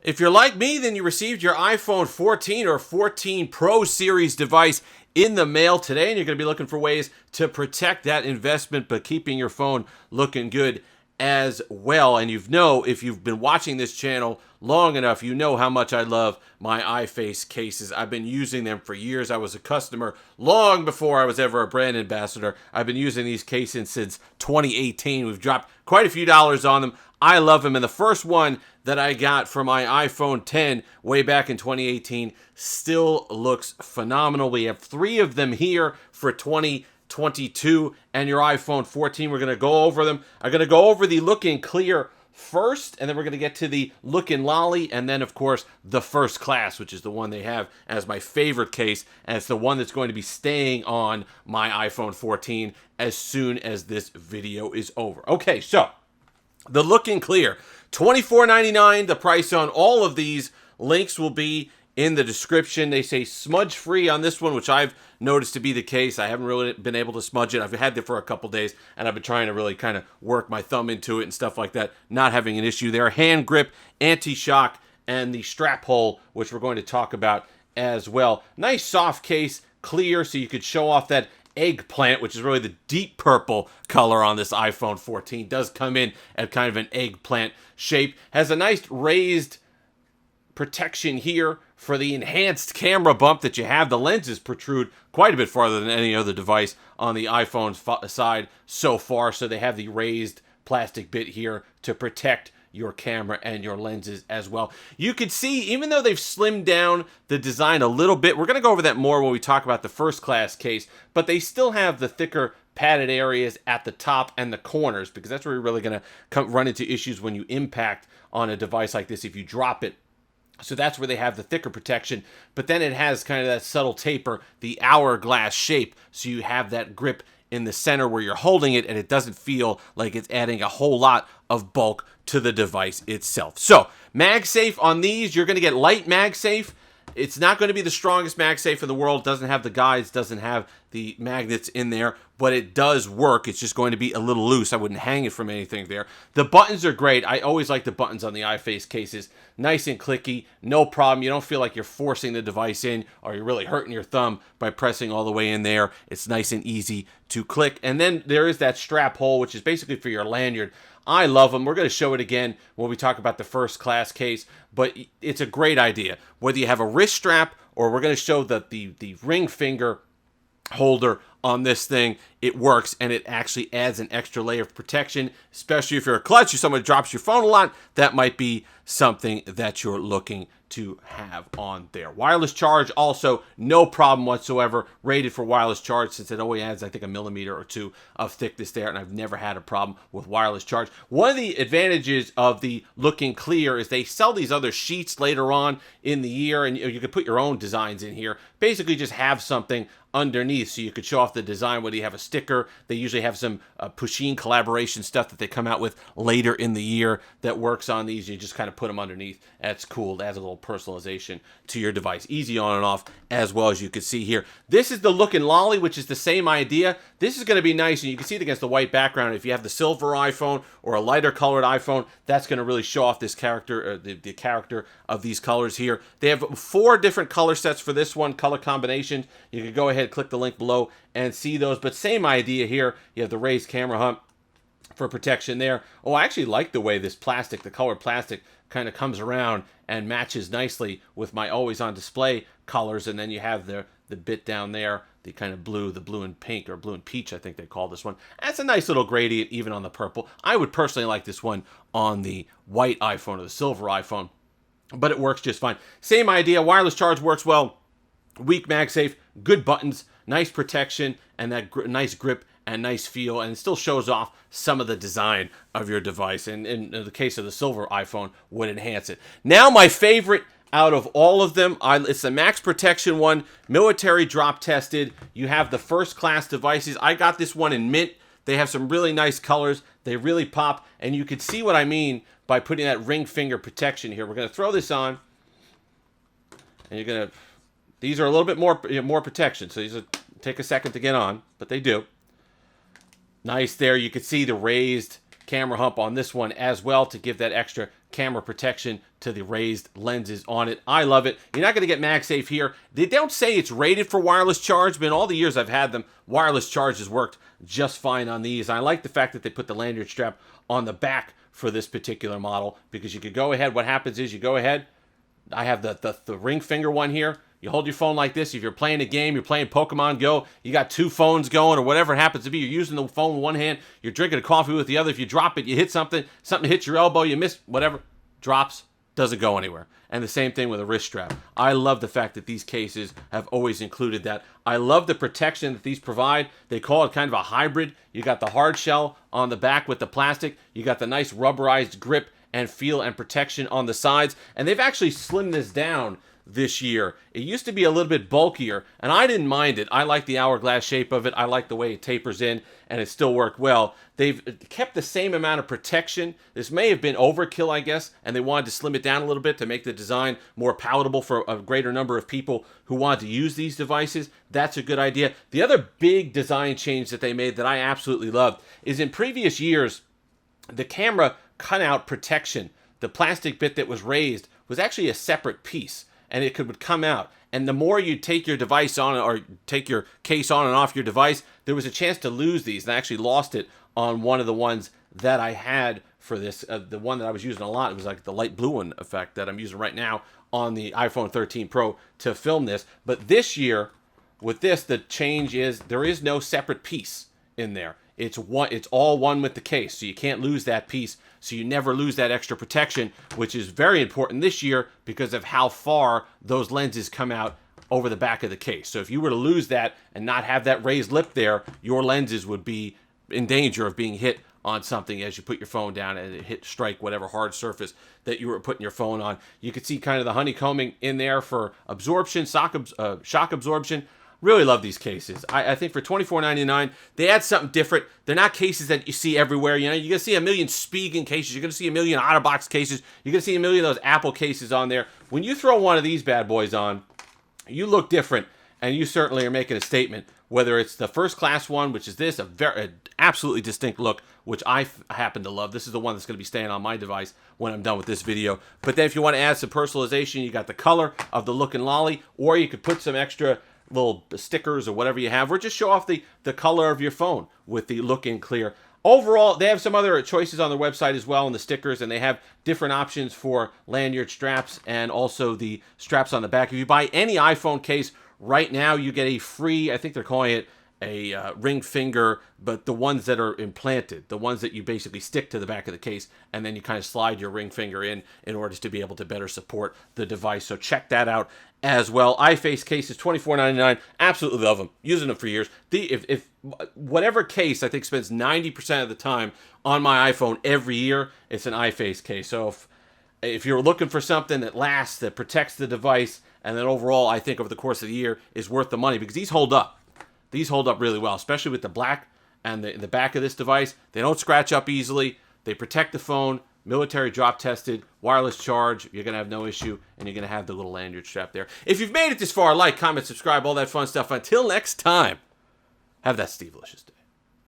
If you're like me, then you received your iPhone 14 or 14 Pro Series device in the mail today, and you're going to be looking for ways to protect that investment, but keeping your phone looking good as well. And if you've been watching this channel long enough, you know how much I love my iFace cases. I've been using them for years. I was a customer long before I was ever a brand ambassador. I've been using these cases since 2018. We've dropped quite a few dollars on them. I love them, and the first one that I got for my iPhone 10 way back in 2018 still looks phenomenal. We have 3 of them here for 2022, and your iPhone 14. We're going to go over them. I'm going to go over the Looking Clear first, and then we're going to get to the Looking Lolly, and then, of course, the First Class, which is the one they have as my favorite case, and it's the one that's going to be staying on my iPhone 14 as soon as this video is over. Okay, so the Looking Clear, $24.99. The price on all of these links will be in the description. They say smudge free on this one, which I've noticed to be the case. I haven't really been able to smudge it. I've had it for a couple days, and I've been trying to really kind of work my thumb into it and stuff like that. Not having an issue there. Hand grip, anti-shock, and the strap hole, which we're going to talk about as well. Nice soft case, clear, so you could show off that eggplant, which is really the deep purple color on this iPhone 14. Does come in at kind of an eggplant shape. Has a nice raised protection here for the enhanced camera bump that you have. The lenses protrude quite a bit farther than any other device on the iPhone side so far, so they have the raised plastic bit here to protect your camera and your lenses as well. You can see, even though they've slimmed down the design a little bit, we're going to go over that more when we talk about the First Class case, but they still have the thicker padded areas at the top and the corners, because that's where you're really going to run into issues when you impact on a device like this if you drop it. So that's where they have the thicker protection, but then it has kind of that subtle taper, the hourglass shape, so you have that grip in the center where you're holding it, and it doesn't feel like it's adding a whole lot of bulk to the device itself. So, MagSafe on these, you're going to get light MagSafe. It's not going to be the strongest MagSafe in the world. It doesn't have the guides, doesn't have the magnets in there, but it does work. It's just going to be a little loose. I wouldn't hang it from anything there. The buttons are great. I always like the buttons on the iFace cases. Nice and clicky, no problem. You don't feel like you're forcing the device in or you're really hurting your thumb by pressing all the way in there. It's nice and easy to click. And then there is that strap hole, which is basically for your lanyard. I love them. We're going to show it again when we talk about the First Class case, but it's a great idea. Whether you have a wrist strap or we're going to show that the ring finger holder on this thing, it works, and it actually adds an extra layer of protection, especially if you're a clutch or someone drops your phone a lot. That might be something that you're looking to have on there. Wireless charge also no problem whatsoever. Rated for wireless charge, since it only adds, I think, 1 millimeter or 2 of thickness there, and I've never had a problem with wireless charge. One of the advantages of the Looking Clear is they sell these other sheets later on in the year, and you can put your own designs in here. Basically just have something underneath so you could show off the design, whether you have a sticker. They usually have some Pusheen collaboration stuff that they come out with later in the year that works on these. You just kind of put them underneath. That's cool. It adds a little personalization to your device. Easy on and off, as well, as you can see here. This is the Looking Lolly, which is the same idea. This is going to be nice, and you can see it against the white background. If you have the silver iPhone or a lighter colored iPhone, that's going to really show off this character, the character of these colors here. They have 4 different color sets for this one, color combinations. You can go ahead, click the link below and see those, but same idea here. You have the raised camera hump for protection there. Oh, I actually like the way this plastic, the colored plastic, kind of comes around and matches nicely with my always on display colors. And then you have the bit down there, the kind of blue, the blue and pink, or blue and peach, I think they call this one. That's a nice little gradient even on the purple. I would personally like this one on the white iPhone or the silver iPhone, but it works just fine. Same idea. Wireless charge works well. Weak MagSafe, good buttons, nice protection, and that nice grip and nice feel, and it still shows off some of the design of your device, and in the case of the silver iPhone, would enhance it. Now, my favorite out of all of them, it's the Max Protection one, military drop tested. You have the First Class devices. I got this one in mint. They have some really nice colors. They really pop, and you can see what I mean by putting that ring finger protection here. We're going to throw this on, and you're going to, these are a little bit more protection, so these will take a second to get on, but they do. Nice there. You can see the raised camera hump on this one as well to give that extra camera protection to the raised lenses on it. I love it. You're not going to get MagSafe here. They don't say it's rated for wireless charge, but in all the years I've had them, wireless charge has worked just fine on these. I like the fact that they put the lanyard strap on the back for this particular model, because you could go ahead. What happens is you go ahead. I have the ring finger one here. You hold your phone like this. If you're playing a game, you're playing Pokemon Go, you got two phones going or whatever it happens to be. You're using the phone with one hand. You're drinking a coffee with the other. If you drop it, you hit something. Something hits your elbow. You miss whatever. Drops. Doesn't go anywhere. And the same thing with a wrist strap. I love the fact that these cases have always included that. I love the protection that these provide. They call it kind of a hybrid. You got the hard shell on the back with the plastic. You got the nice rubberized grip and feel and protection on the sides. And they've actually slimmed this down this year. It used to be a little bit bulkier, and I didn't mind it. I like the hourglass shape of it. I like the way it tapers in, and it still worked well. They've kept the same amount of protection. This may have been overkill, I guess, and they wanted to slim it down a little bit to make the design more palatable for a greater number of people who want to use these devices. That's a good idea. The other big design change that they made that I absolutely loved is in previous years, the camera cutout protection, the plastic bit that was raised, was actually a separate piece, and it would come out. And the more you take your device on, or take your case on and off your device, there was a chance to lose these. And I actually lost it on one of the ones that I had for this. The one that I was using a lot, it was like the light blue one effect that I'm using right now on the iPhone 13 Pro to film this. But this year, with this, the change is there is no separate piece in there. It's all one with the case, so you can't lose that piece, so you never lose that extra protection, which is very important this year because of how far those lenses come out over the back of the case. So if you were to lose that and not have that raised lip there, your lenses would be in danger of being hit on something as you put your phone down and it strike whatever hard surface that you were putting your phone on. You could see kind of the honeycombing in there for absorption, shock absorption. Really love these cases. I think for $24.99, they add something different. They're not cases that you see everywhere. You know, you're going to see a million Spigen cases. You're going to see a million OtterBox cases. You're going to see a million of those Apple cases on there. When you throw one of these bad boys on, you look different, and you certainly are making a statement. Whether it's the first class one, which is this, a absolutely distinct look, which I happen to love. This is the one that's going to be staying on my device when I'm done with this video. But then if you want to add some personalization, you got the color of the Look and Lolly, or you could put some extra little stickers or whatever you have, or just show off the color of your phone with the Look in Clear. Overall, they have some other choices on their website as well, and the stickers, and they have different options for lanyard straps and also the straps on the back. If you buy any iPhone case right now, you get a free, I think they're calling it a ring finger, but the ones that are implanted, the ones that you basically stick to the back of the case, and then you kind of slide your ring finger in order to be able to better support the device. So check that out as well. iFace cases, $24.99. Absolutely love them. Using them for years. If whatever case I think spends 90% of the time on my iPhone every year, it's an iFace case. So if you're looking for something that lasts, that protects the device, and then overall I think over the course of the year is worth the money, because these hold up. These hold up really well, especially with the black and the back of this device. They don't scratch up easily. They protect the phone. Military drop tested, wireless charge. You're going to have no issue, and you're going to have the little lanyard strap there. If you've made it this far, like, comment, subscribe, all that fun stuff. Until next time, have that Steve-licious day.